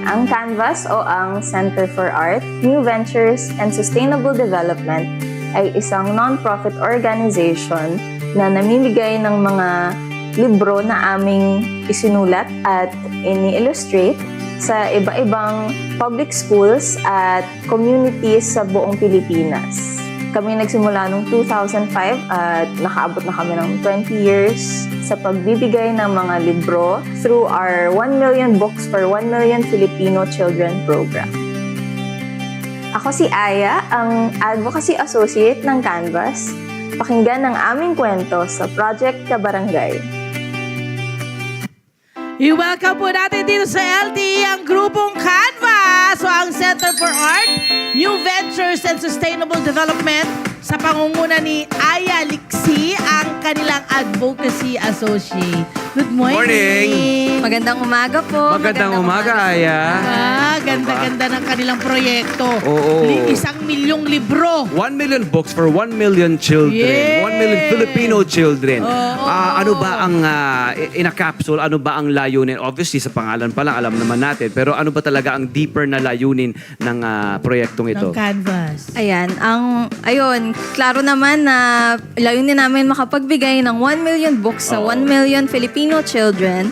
Ang Canvas o ang Center for Art, New Ventures, and Sustainable Development ay isang non-profit organization na namimigay ng mga libro na aming isinulat at ini-illustrate sa iba-ibang public schools at communities sa buong Pilipinas. Kami nagsimula noong 2005 at nakaabot na kami ng 20 years sa pagbibigay ng mga libro through our 1 million books for 1 million Filipino children program. Ako si Aya, ang Advocacy Associate ng Canvas. Pakinggan ang aming kwento sa Project Kabarangay. I-welcome po natin dito sa LTE ang grupong Canvas, so ang Center for Art, New Ventures and Sustainable Development sa pangunguna ni Aya Lixi, ang kanilang Advocacy Associate. Good morning! Morning! Magandang umaga po. Magandang umaga, Aya. Ganda-ganda ng kanilang proyekto. Oo. 1 milyong libro. 1 million books for 1 million children. Yeah. 1 million Filipino children. Oo. Ano ba ang, in a capsule, ano ba ang layunin? Obviously, sa pangalan pa lang, alam naman natin. Pero ano ba talaga ang deeper na layunin ng proyektong ito? Ng Canvas. Ayan, klaro naman na layunin namin makapagbigay ng 1 million books sa 1 million Filipino children.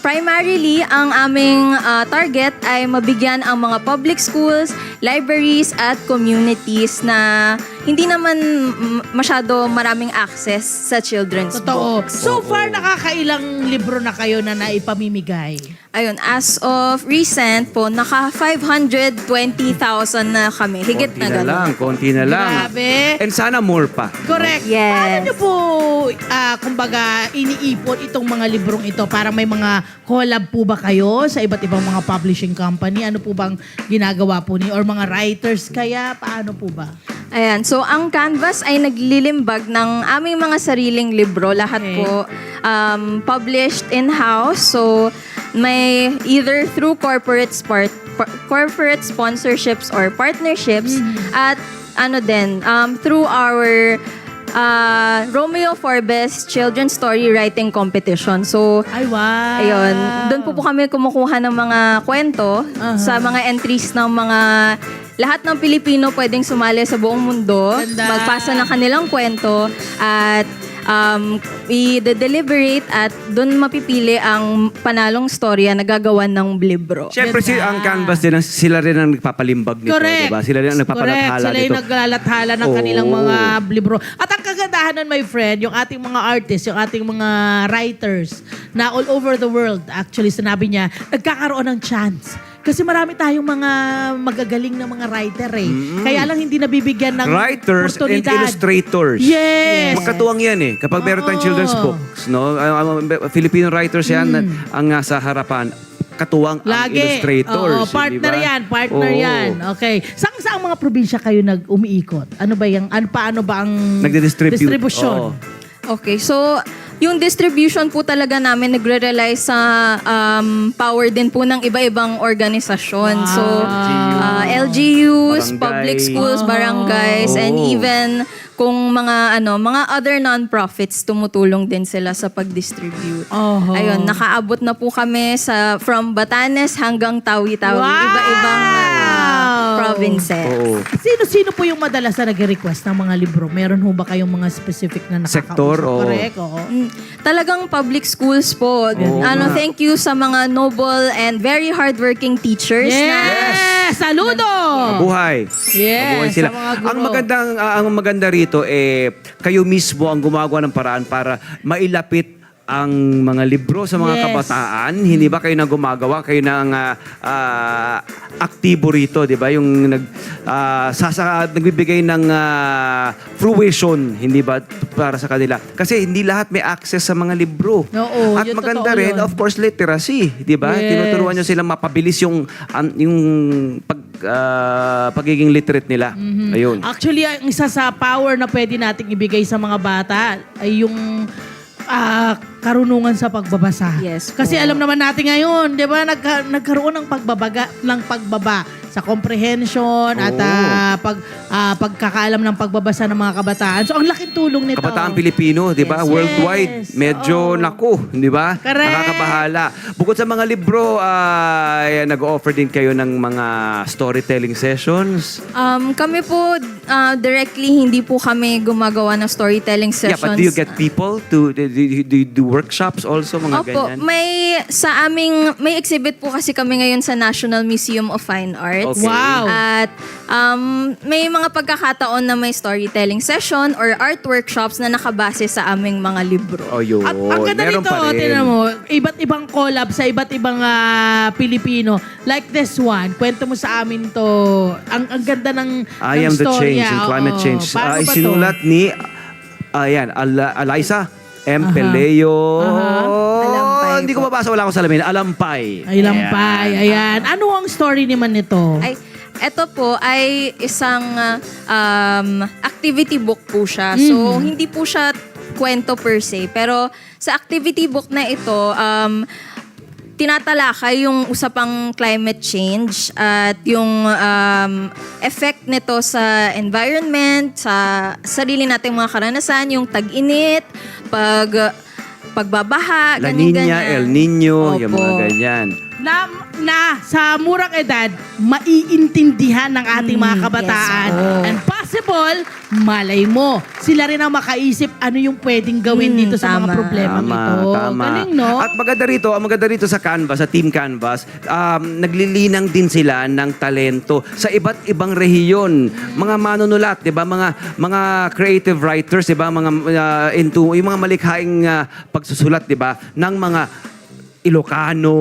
Primarily, ang aming target ay mabigyan ang mga public schools, libraries, at communities na hindi naman masyado maraming access sa children's Totoo. books. So far, nakakailang libro na kayo na naipamimigay? Ayun, as of recent po, naka 520,000 na kami. Higit Konti na na gano'n. lang, konti na lang. Grabe. And sana more pa. Correct. Yes. Paano nyo po, kumbaga, iniipon itong mga librong ito? Para may mga collab po ba kayo sa iba't ibang mga publishing company? Ano po bang ginagawa po niyo? Or mga writers kaya? Paano po ba? Ayan, so ang Canvas ay naglilimbag ng aming mga sariling libro. Lahat Okay. po published in-house. So may either through corporate sponsorships or partnerships at through our Romeo Forbes Children's Story Writing Competition. So Ay, wow. ayun, doon po kami kumukuha ng mga kwento sa mga entries ng mga lahat ng Pilipino pwedeng sumali sa buong mundo, Ganda. magpasa ng kanilang kwento at i-deliberate at doon mapipili ang panalong storya na gagawan ng libro. Siyempre, ang Canvas din, sila rin ang nagpapalimbag nito, Correct. diba? Sila rin ang nagpapalathala Correct. Sila nito. yung naglalathala ng Oo. kanilang mga libro. At ang kagandahan nun, my friend, yung ating mga artists, yung ating mga writers na all over the world, actually, sinabi niya, nagkakaroon ng chance. Kasi marami tayong mga magagaling na mga writer eh. Kaya lang hindi nabibigyan ng Writers and oportunidad. illustrators. Yes. Magkatuwang yan eh. Kapag meron tayong Oo. children's books, no? Filipino writers yan ang nasa harapan. Katuwang ang Lagi. illustrators. Oo, partner di ba? yan. Partner Oo. yan. Okay. Saan mga probinsya kayo umiikot? Ano ba yung, paano ba ang Nagdi-distribute. distribution? Oo. Okay, so yung distribution po talaga namin nagre-rely sa power din po ng iba-ibang organisasyon. Wow. So, LGUs, Barangay. public schools, barangays, and Oo. even kung mga other non-profits, tumutulong din sila sa pag-distribute. Oho. Ayun, nakaabot na po kami from Batanes hanggang Tawi-Tawi. Wow! Iba-ibang provinces. Oo. Sino po yung madalas na nag-request ng mga libro? Meron ho ba kayong mga specific na nakakausap? Sektor, oo. Correct, oo. Talagang public schools po. nga. Thank you sa mga noble and very hardworking teachers na Yes! Saludo! Mabuhay. Yes, Mabuhay sila. sa mga guro. Ang maganda rito kayo mismo ang gumagawa ng paraan para mailapit ang mga libro sa mga Yes. kabataan. Hindi ba kayo na gumagawa? Kayo na ang aktibo rito, di ba? Yung nagbibigay ng fruition, hindi ba? Para sa kanila. Kasi hindi lahat may access sa mga libro. Oo, At yun, maganda totoo rin, yun. of course, literacy. Di ba? Yes. Tinuturuan nyo silang mapabilis yung pagiging literate nila. Ayun. Actually, ang isa sa power na pwede nating ibigay sa mga bata ay yung karunungan sa pagbabasa. Yes po. Kasi alam naman natin ngayon, 'di ba, nagkaroon ng pagbaba sa comprehension at pagkakaalam ng pagbabasa ng mga kabataan. So, ang laking tulong nito. Kabataan Pilipino, di ba? Yes. Worldwide. Yes. Medyo, Oo. naku, di ba? Correct. Nakakabahala. Bukod sa mga libro, nag-offer din kayo ng mga storytelling sessions. Kami po, directly, hindi po kami gumagawa ng storytelling Yeah, sessions. but do you get people to do you do workshops also, mga Opo, ganyan? may exhibit po kasi kami ngayon sa National Museum of Fine Arts. Okay. Wow. At may mga pagkakataon na may storytelling session or art workshops na nakabase sa aming mga libro. Oh, yun. At ang ganda Meron nito, pa rin. tinan mo, iba't ibang collab sa iba't ibang Pilipino. Like this one, kwento mo sa amin to. Ang ganda ng I am the change in climate change. Paano ba to? Isinulat ni Eliza M. Peleo. Alampay Hindi ko po. mabasa, wala akong salamin. Alampay. Ay, lampay. Ayan. Ano ang story naman nito? Ay, ito po ay isang activity book po siya. So, hindi po siya kwento per se. Pero sa activity book na ito, tinatalakay yung usapang climate change at yung effect nito sa environment, sa sarili nating mga karanasan, yung tag-init, pagbabaha, La ganyan-ganyan. Niña, El Niño, yung Opo. mga ganyan. Na sa murang edad, maiintindihan ng ating mga kabataan. Yes, oo. And possible, malay mo, sila rin ang makaisip ano yung pwedeng gawin dito sa mga tama. problema nito. Tama. Galing, no? At ang maganda rito sa Canvas, sa Team Canvas, naglilinang din sila ng talento sa iba't ibang rehiyon. Mga manunulat, 'di ba? Mga creative writers, 'di ba? Mga into yung mga malikhaing pagsusulat, 'di ba? Ng mga Ilocano,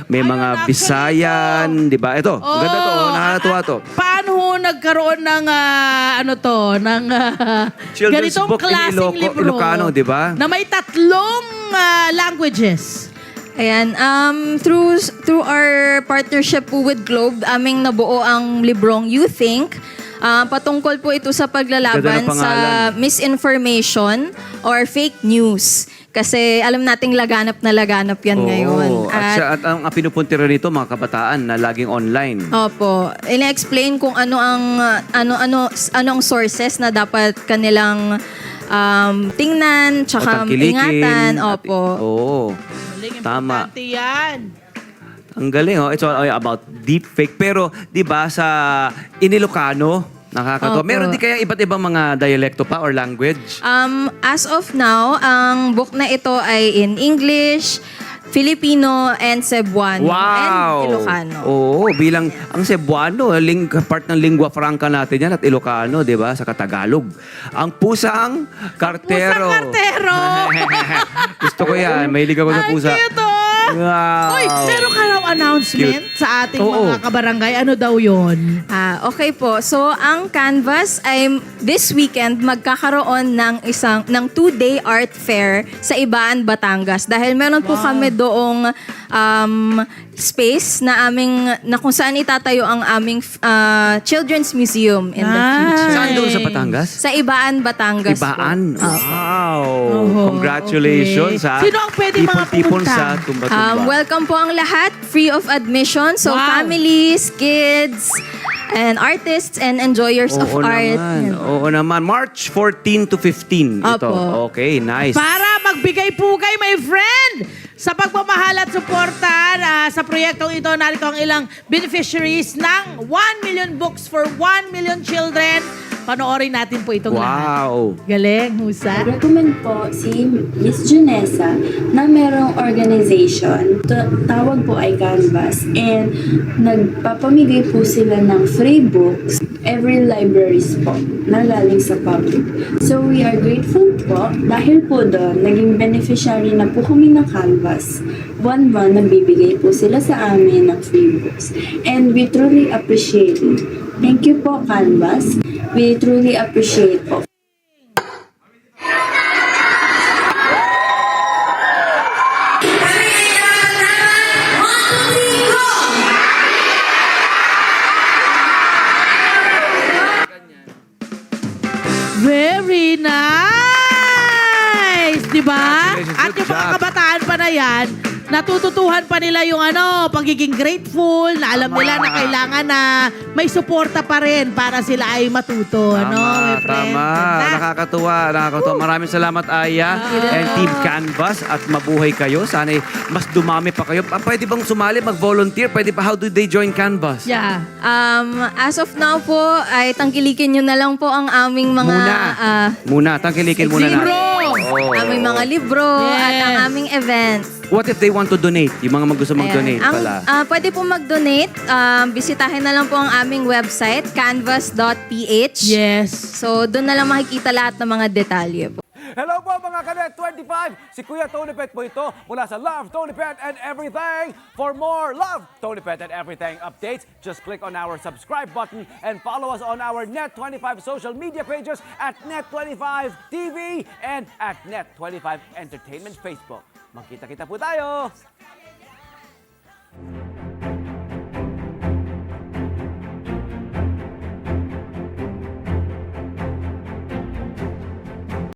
may Ayun, mga actually, Bisayan, 'di ba? Ito, maganda to, nakakatuwa to. Paano nagkaroon ng ng Children's ganitong book in klaseng libro Ilocano, 'di ba? na may 3 languages? Ayan, through our partnership po with Globe, aming nabuo ang librong You Think. Patungkol po ito sa paglalaban Ganda ng sa pangalan. misinformation or fake news. Kasi alam nating laganap na laganap yan ngayon. At ang pinupunti rin nito, mga kabataan na laging online. Opo, ina-explain kung ano ang sources na dapat kanilang tingnan, tsaka tangkilikin. ingatan. At- Opo. Oo. Galing, Tama. importante yan. Ang galing, oh. It's all about deepfake. Pero, di ba, sa Inilocano, nakakatawa. Opo. Meron di kaya iba't ibang mga dialekto pa or language? As of now, ang book na ito ay in English, Filipino, and Cebuano, and Ilocano. Oo, bilang ang Cebuano, part ng lingua franca natin yan at Ilocano, di ba? Sa Tagalog. Ang pusang kartero. Pusang kartero! Gusto ko yan. Mahilig ako sa Ay, pusa. cute, oh! Wow. Uy, meron ka raw announcement Cute. sa ating Oo. mga kabarangay. Ano daw yon? Okay po. So, ang Canvas ay this weekend magkakaroon ng 2-day art fair sa Ibaan, Batangas. Dahil meron po kami doong space na kung saan itatayo ang aming children's museum in the future. Saan doon sa Batangas? Sa Ibaan, Batangas Ibaan. po. Wow. Oho, Congratulations, okay. ha. Sino ang pwede mga Tipon pumunta? sa Tumba-Tumba. Welcome po ang lahat. Free of admission. So, Wow. families, kids, and artists and enjoyers of art. Naman. Yan. Oo naman. March 14 to 15 ito. Opo. Okay, nice. Para magbigay pugay, my friend, sa pagmamahal at suporta sa proyektong ito. Narito ang ilang beneficiaries ng 1 million books for 1 million children. Panoorin natin po itong lahat. Wow. Galing, husa. Recommend po si Miss Junessa na merong organization. Tawag po ay Canvas. And nagpapamigay po sila ng free books every libraries po na galing sa public. So we are grateful po dahil po doon naging beneficiary na po kami ng Canvas. Buwan-buwan nagbibigay po sila sa amin ng free books. And we truly appreciate it. Thank you po, Canvas. We truly appreciate po. Very nice! Di ba? Congratulations. At Good yung mga job. kabataan pa na yan, natututuhan pa nila yung pagiging grateful, na alam nila na kailangan na may suporta pa rin para sila ay matuto. My friend? Tama. Ganda. Nakakatuwa. Maraming salamat, Aya and Team Canvas, at mabuhay kayo. Sana mas dumami pa kayo. Pwede bang sumali, mag-volunteer? Pwede pa? How do they join Canvas? Yeah. As of now po, ay tangkilikin nyo na lang po ang aming mga... Muna. Tangkilikin muna Libro! natin. aming mga libro at ang Yes. aming events. What if they want to donate? Yung mga gusto mag-donate Ayan. pala. Pwede po mag-donate. Bisitahin na lang po ang aming website, canvas.ph. Yes. So, doon na lang makikita lahat ng mga detalye po. Hello po mga Kanet 25! Si Kuya Tony Pet po ito mula sa Love, Tony Pet and Everything. For more Love, Tony Pet and Everything updates, just click on our subscribe button and follow us on our Net25 social media pages at Net25 TV and at Net25 Entertainment Facebook. Magkita-kita po tayo!